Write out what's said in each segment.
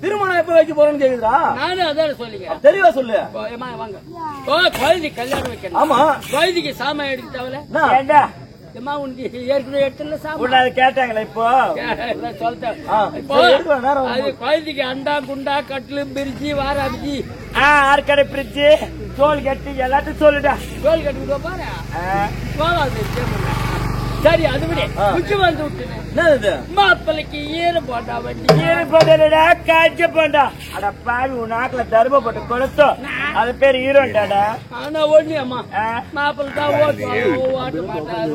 திருமணம் எப்ப வைக்க போறேன்னு கேக்குதா? நானும் அதான் சொல்லிக்கிறேன். தெளிவா சொல்லு. வாங்க. குழந்தை கல்யாணம் வைக்கணும். ஆமா, குழந்தைக்கு சாமான் எடுத்துட்டாவல உனக்கு ஏற்கனவே எடுத்துல சாமான் கேட்டாங்களா? இப்போ சொல்லிட்டேன். அது குழந்தைக்கு அண்டா குண்டா கட்டிலு பிரிச்சு வாராமிச்சு ஆற்கடை பிரிச்சு தோல் கட்டி எல்லாத்தையும் சொல்லுடா. தோல் கட்டி பாரு சரி. அதுபடி குச்சி வந்து விட்டு மாப்பிள்ளைக்கு ஈர போட்டா வண்டி ஈர போட்டா காய்ச்ச போண்டா. அட பாவி, உன் நாக்குல தரும போட்டு கொடுத்தோம். அது பேர் ஈரோண்டாடா. ஆனா ஒண்ணு அம்மா மாப்பிள்ளை தான் ஓட்டு மாட்டாரு.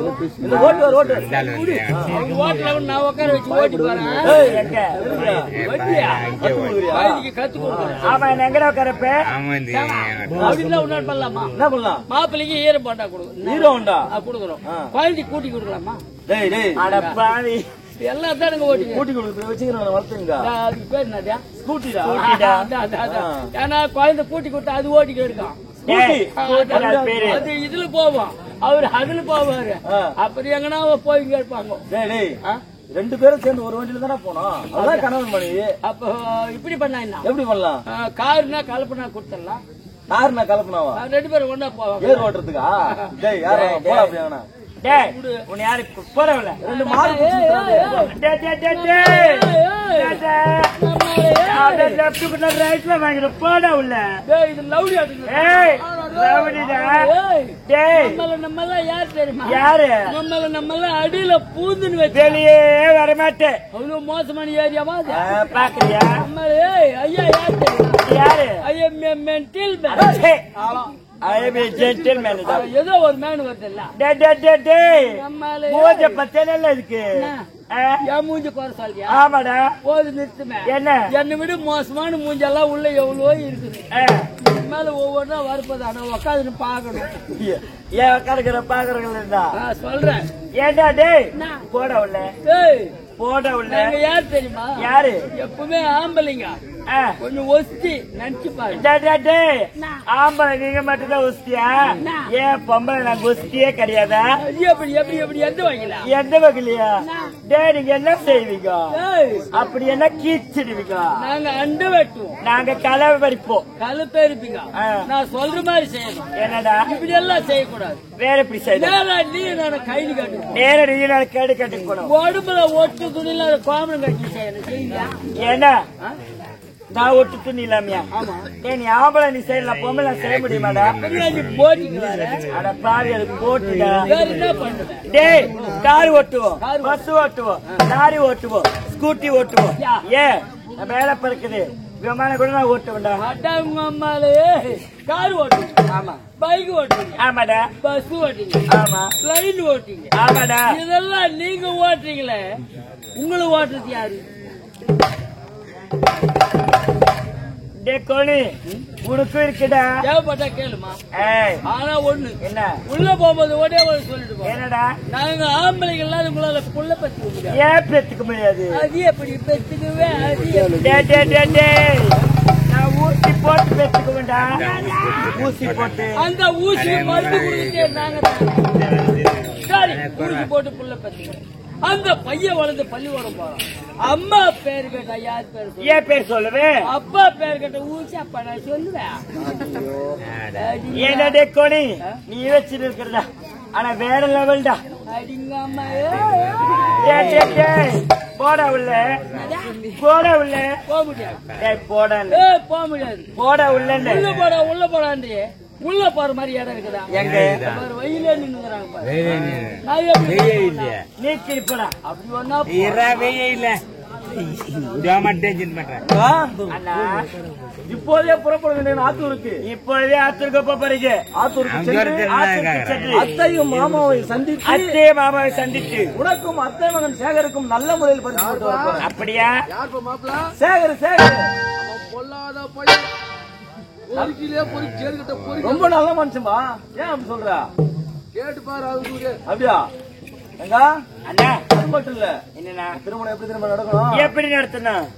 ஓட்டுல நான் உட்கார வச்சு ஓட்டி போறேன். கத்து கொடுக்குறேன். ஆமா, எங்கடா உட்காரப்ப அப்படின்னா உன்னால பண்ணலாமா? என்ன பண்ணலாம்? மாப்பிள்ளைக்கு ஈர போட்டா கொடுக்கும். ஈரோண்டா கொடுக்குறோம். குழந்தை கூட்டி கொடுக்கலாம். எல்லாத்தையும் கூட்டி கொடுத்து வச்சுக்கிறேன். வளர்த்துங்க. அதுக்கு பேர் என்னடா? ஸ்கூட்டிடா. ஏன்னா குழந்தை கூட்டி கொடுத்தா அது ஓட்டிட்டு இருக்கான். அது இதுல போவோம், அவரு அதுல போவாரு. அப்புறம் எங்கன்னா போய் கேட்பாங்க. ரெண்டு பேரும் சேர்ந்து ஒரு வண்டியில தானே போனோம். அதான் கணவன் மனைவி. அப்போ இப்படி பண்ணா என்ன? எப்படி பண்ணலாம்? காருனா கலப்பனா கொடுத்துடலாம். காருனா கலப்பனாவா? ரெண்டு பேரும் ஒன்னா போவாங்க. ஏர் ஓட்டுறதுக்கா? யாரும் உன்னை யாரு போறவில்ல? ரெண்டு மாடு ரைட்ல வாங்கிட்டு போட உள்ள. இது லவ்லி நம்ம யாரு தெரியுமா? யாரு நம்ம அடியில பூந்துன்னு வச்சு வெளியே வரமாட்டேன். அவ்வளவு மோசமான ஏரியாவா பாக்குறியா? ஐயா யாரு தெரியுமா? யாரு? ஐயா மென்டில் ஏதோ ஒரு மேன் வருது. இருக்கு மூஞ்சி குறை சொல்றியா? ஆமாடா. போது நிறுத்துமே. என்ன என்னை விட மோசமான மூஞ்செல்லாம் உள்ள எவ்வளவோ இருக்குது. மேல ஒவ்வொன்றா வரப்போது. ஆனா உக்காந்து பாக்கணும். ஏன் உட்காந்துக்கிற பாக்குறீங்களா? சொல்றேன். ஏண்டா டேய் போட உள்ள போட உள்ள. யாரு தெரியுமா? யாரு? எப்பவுமே ஆம்பளைங்க கொஞ்சம் ஒஸ்தி நினைச்சு பாரு. ஆம்பளை நீங்க மட்டும் தான் ஒஸ்தியா? ஏன் பொம்பளை நாங்க ஒஸ்தியே கிடையாதா? எப்படி எப்படி எப்படி எந்த வகையில? எந்த வகையிலையா? டே நீங்க என்ன செய்வீங்க? அப்படி என்ன கீச்சிடுவீங்க? நாங்க அண்டு வெட்டுவோம். நாங்க களை பறிப்போம். களை பறிப்பீங்க. நான் சொல்ற மாதிரி செய்யணும். என்னடா இப்படி எல்லாம் செய்யக்கூடாது. வேற எப்படி செய்யணும்? நீ நான் கைது கட்டு நேரடி கேடு கட்டி போடும். உடம்புல ஒட்டு துணியில கோமணம் கட்டி செய்யணும். செய்யுங்க. ஏன்னா நான் ஒட்டு துணி இல்லாமையா? நீ ஆம்பளை நீ செய்யலாம், பொம்பளை செய்ய முடியுமாடா? அட பாவி, அது போட்டுடா. டேய் கார் ஓட்டுவோம், பஸ் ஓட்டுவோம், லாரி ஓட்டுவோம், ஸ்கூட்டி ஓட்டுவோம். ஏன் வேலை பறக்குது, விமானம் கூட நான் ஓட்டுவேன்டா. கார் ஓட்டுங்க. ஆமா. பைக் ஓட்டுங்க. ஆமாடா. பஸ் ஓட்டுங்க. ஆமா. ட்ரெயின் ஓட்டுங்க. ஆமாடா. இதெல்லாம் நீங்க ஓட்டுறீங்களே, உங்களை ஓட்டுறது யாரு? உனக்கும் இருக்குடா. தேவைப்பட்டா கேளுமா. ஆனா ஒண்ணு என்ன, உள்ள போகும்போது ஒரே ஒரு சொல்லிட்டு. என்னடா? நாங்க ஆம்பளைங்க எல்லாம் உங்களால புள்ள பெற்றுக்க முடியாது. ஏன் பெற்றுக்க முடியாது? அது எப்படி பெற்றுக்குவே? நான் ஊசி போட்டு பெற்றுக்க வேண்டாம். ஊசி போட்டு அந்த ஊசி மருந்து கொடுத்துட்டே நாங்க சரி ஊசி போட்டு புள்ள பெற்றுக்கிறோம். அந்த பையன் வளர்ந்து பள்ளிக்கூடம் போறான். அம்மா பேரு கேட்டா யார் பேரு? ஏன் பேர் சொல்லுவேன்? அப்பா பேரு கேட்ட ஊசி அப்பா நான் சொல்லுவேன். ஏன்டா கோணி நீ வச்சிட்டு இருக்கிறதா? ஆனா வேற லெவல்டா. அடிங்கம்மா போட உள்ள போட உள்ள போக முடியாது. போட போக முடியாது. போட உள்ள உள்ள போட உள்ள போடாண்டி உள்ள போற மாதிரி இடம் இருக்குதா? எங்க வெயிலே நின்னுறாங்க. நீச்சி போடா. அப்படி ஒன்னா இல்ல இப்போதே புறப்படுங்க ஆத்தூருக்கு. இப்போதே ஆத்தூருக்கு போறீங்க. ஆத்தூருக்கு அத்தையும் மாமாவை சந்தித்து அத்தையும் மாமாவை சந்தித்து உனக்கும் அத்தை மகன் சேகருக்கும் நல்ல முறையில் பரிசு. அப்படியா? சேகர் சேகர் பொல்லாத பையன், ரொம்ப நல்ல மனுஷன்பா. ஏன் அப்படி சொல்ற? கேட்டு பாரு. அப்படியா? எங்க அண்ணா மட்டும் இல்ல என்னன்னா திருமணம் எப்படி திரும்ப நடக்கணும், எப்படி நடத்தணும்?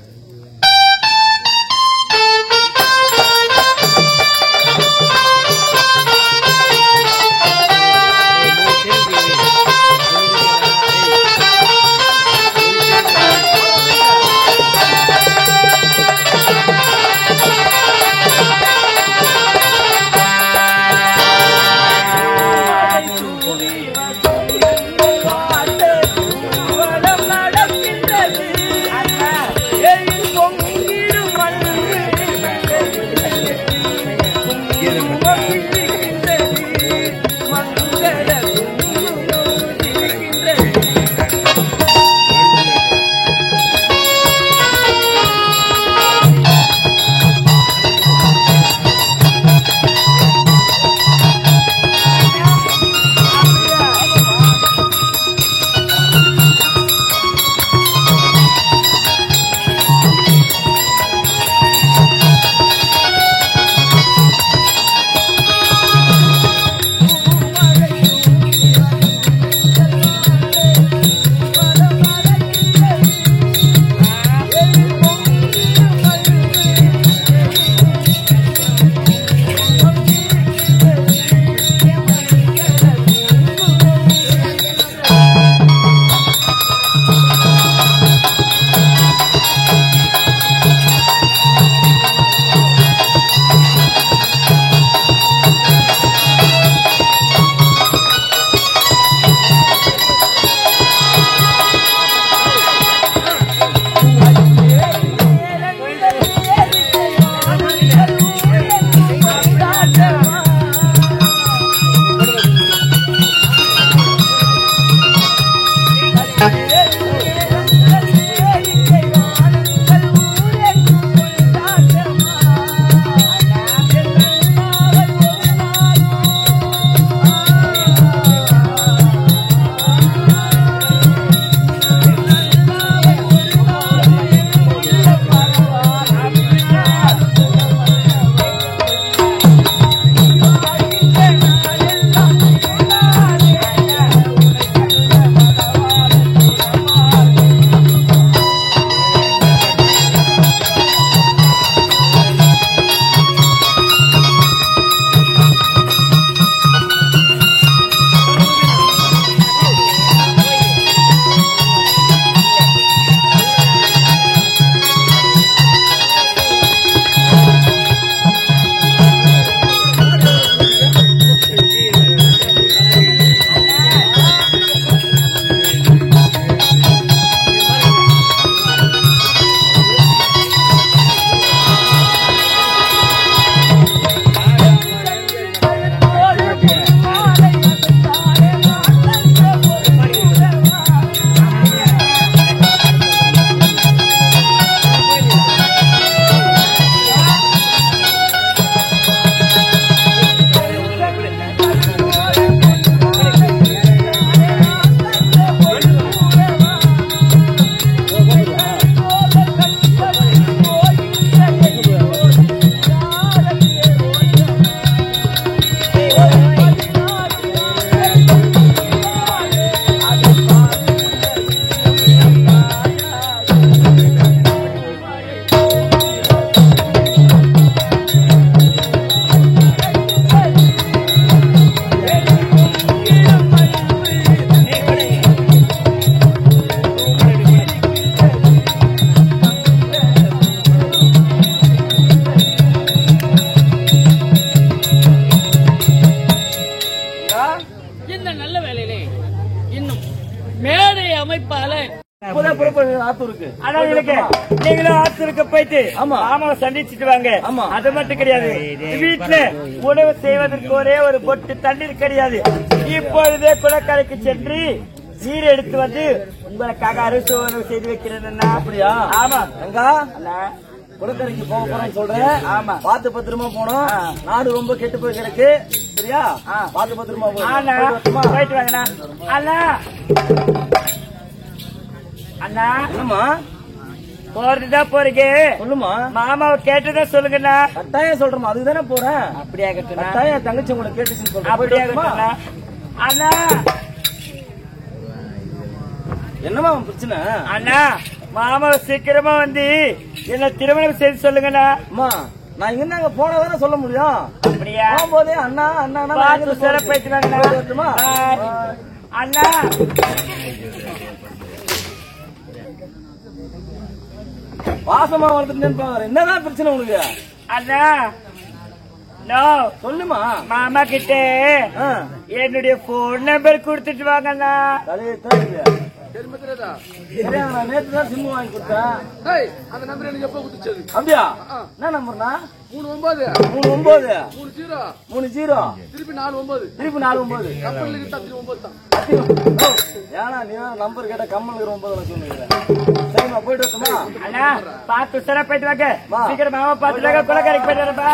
நீங்களும் ஆத்தூருக்கு போயிட்டு மாமாவை சந்திச்சுட்டு வாங்க. அது மட்டும் கிடையாது, வீட்டுல உணவு செய்வதற்கு ஒரே ஒரு பொட்டு தண்ணீர் கிடையாது. இப்பொழுதே குளக்கரைக்கு சென்று நீர் எடுத்து வந்து உங்களுக்காக அரிசி உணவு செய்து வைக்கிறேன். அப்படியா? ஆமா. குளக்கரைக்கு போக போறேன்னு சொல்றேன். ஆமா, பார்த்து பத்திரமா போனோம். நாடு ரொம்ப கெட்டு போய் கிடக்கு. சரியா? பார்த்து பத்திரமா போயிட்டு வாங்கண்ணா. அண்ணா அண்ணா என்னம்மா போறதுதான் போறீங்க? சொல்லுமா. மாமாவை கேட்டுதான் சொல்லுங்கண்ணா. கட்டாயம் சொல்றோம், அதுக்கு தானே போறேன். அப்படியா கட்டுனா? கட்டாயம் தங்கச்சி உங்களை கேட்டுச்சுன்னு சொல்றேன். அப்படியா கட்டுனா? அண்ணா என்னமா அவன் பிரச்சனை? அண்ணா மாமா சீக்கிரமா வந்து என்ன திருமணம் செய்து சொல்லுங்கண்ணா. அம்மா நான் இங்க அங்க போனதானே சொல்ல முடியும். அப்படியா? போகும்போதே அண்ணா அண்ணா பார்த்து சிறப்பாயிட்டுவாங்கண்ணா. அண்ணா வாசமா வளர்த்துட்டேன்னு பாரு. என்னதான் பிரச்சனை உனக்கு? அண்ணா நோ சொல்லுமா. மாமா கிட்ட என்னுடைய போன் நம்பர் கொடுத்துட்டு வாங்கண்ணா. நேற்று தான் சிம் வாங்கி கொடுத்தேன். அந்த நம்பர் எனக்கு எப்ப கொடுத்துச்சு? அப்படியா? என்ன நம்பர்னா? 39 39 30 திருப்பி 49 திருப்பி 49 கப்பலுக்கு தப்பி 9 தான். ஏன்னா நீ நம்பர் கேட்ட கம்மலுக்கு 9 சொல்லுங்க. சரிம்மா போயிட்டு வரட்டுமா? அண்ணா பார்த்து உசரா போயிட்டு வாங்க. சீக்கிரம் மாமா பார்த்துட்டாங்க கொலைக்காரிக்கு போயிட்டு வரப்பா.